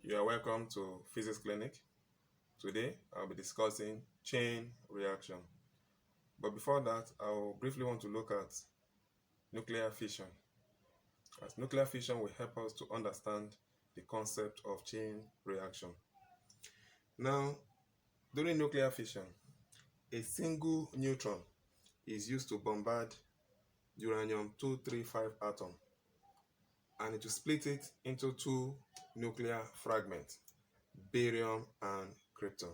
You are welcome to Physics Clinic. Today, I'll be discussing chain reaction. But before that, I'll briefly want to look at nuclear fission. As nuclear fission will help us to understand the concept of chain reaction. Now, during nuclear fission, a single neutron is used to bombard uranium-235 atom, and it will split it into two nuclear fragments, barium and krypton.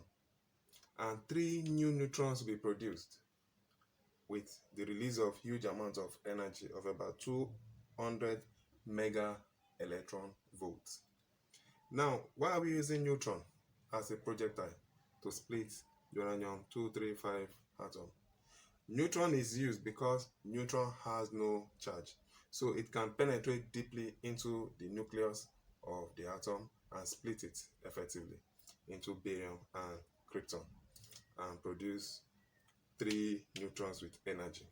And three new neutrons will be produced with the release of huge amount of energy of about 200 mega electron volts. Now, why are we using neutron as a projectile to split uranium-235 atom? Neutron is used because neutron has no charge, so it can penetrate deeply into the nucleus of the atom and split it effectively into barium and krypton and produce three neutrons with energy.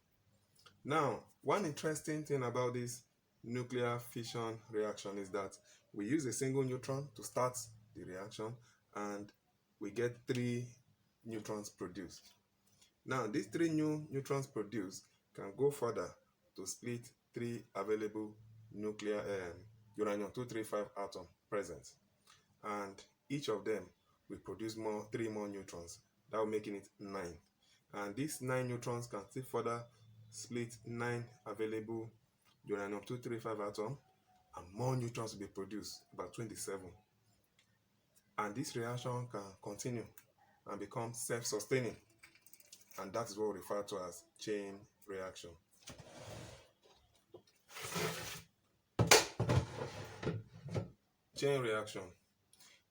Now, one interesting thing about this nuclear fission reaction is that we use a single neutron to start the reaction and we get three neutrons produced. Now, these three new neutrons produced can go further to split three available nuclear uranium-235 atom present, and each of them will produce three more neutrons, that will making it 9. And these 9 neutrons can still further split 9 available uranium-235 atom, and more neutrons will be produced, about 27. And this reaction can continue and become self-sustaining, and that is what we refer to as chain reaction. Chain reaction.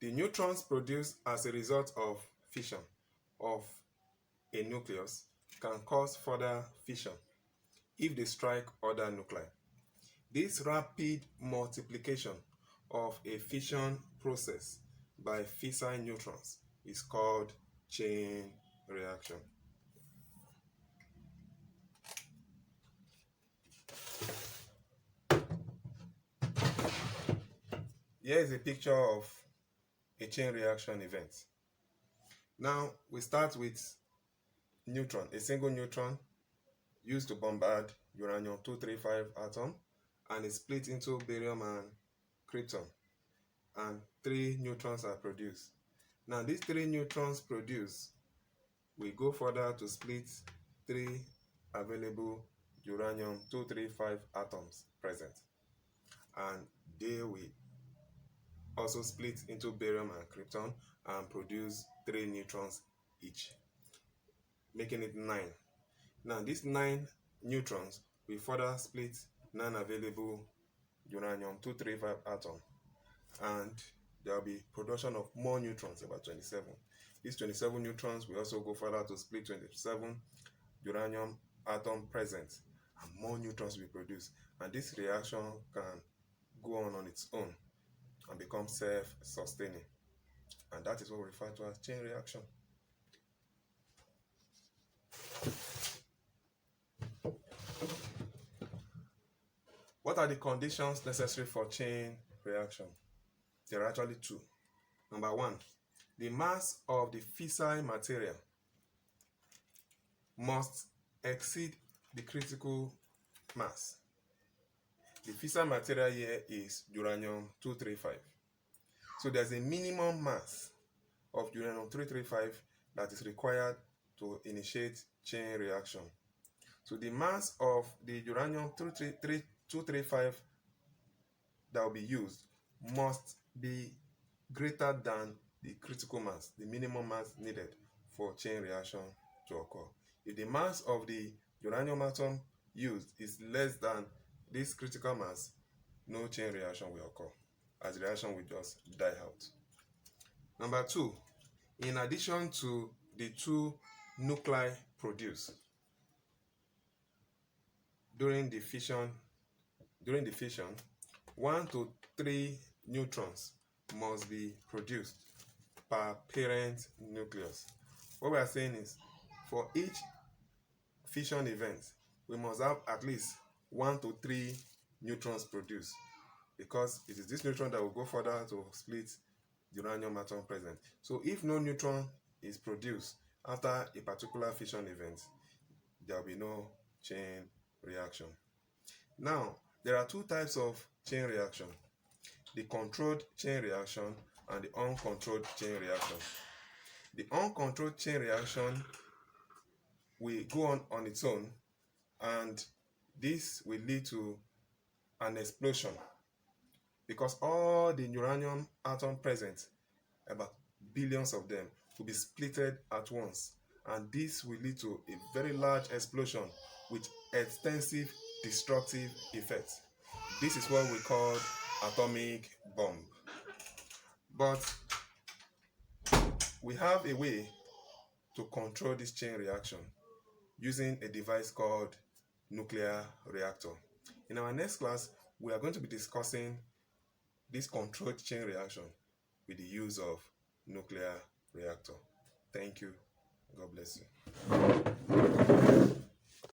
The neutrons produced as a result of fission of a nucleus can cause further fission if they strike other nuclei. This rapid multiplication of a fission process by fissile neutrons is called chain reaction. Here is a picture of a chain reaction event. Now we start with neutron, a single neutron used to bombard uranium-235 atom, and is split into barium and krypton, and three neutrons are produced. Now these three neutrons produced will go further to split three available uranium-235 atoms present, and they will also split into barium and krypton and produce 3 neutrons each, making it 9. Now these 9 neutrons will further split 9 available uranium-235 atom, and there will be production of more neutrons, about 27. These 27 neutrons will also go further to split 27 uranium atom present, and more neutrons will be produced. And this reaction can go on its own and become self-sustaining, and that is what we refer to as chain reaction. What are the conditions necessary for chain reaction? There are actually 2. Number 1, the mass of the fissile material must exceed the critical mass. The fissile material here is uranium-235. So there's a minimum mass of uranium-235 that is required to initiate chain reaction. So the mass of the uranium-235 that will be used must be greater than the critical mass, the minimum mass needed for chain reaction to occur. If the mass of the uranium atom used is less than this critical mass, no chain reaction will occur, as the reaction will just die out. Number 2, in addition to the 2 nuclei produced during the fission, 1 to 3 neutrons must be produced per parent nucleus. What we are saying is, for each fission event, we must have at least 1 to 3 neutrons produced, because it is this neutron that will go further to split uranium atom present. So if no neutron is produced after a particular fission event, there will be no chain reaction. Now, there are two types of chain reaction: the controlled chain reaction and the uncontrolled chain reaction. The uncontrolled chain reaction will go on its own, and this will lead to an explosion because all the uranium atom present, about billions of them, will be splitted at once, and this will lead to a very large explosion with extensive destructive effects. This is what we call atomic bomb. But we have a way to control this chain reaction using a device called nuclear reactor. In our next class, we are going to be discussing this controlled chain reaction with the use of nuclear reactor. Thank you. God bless you.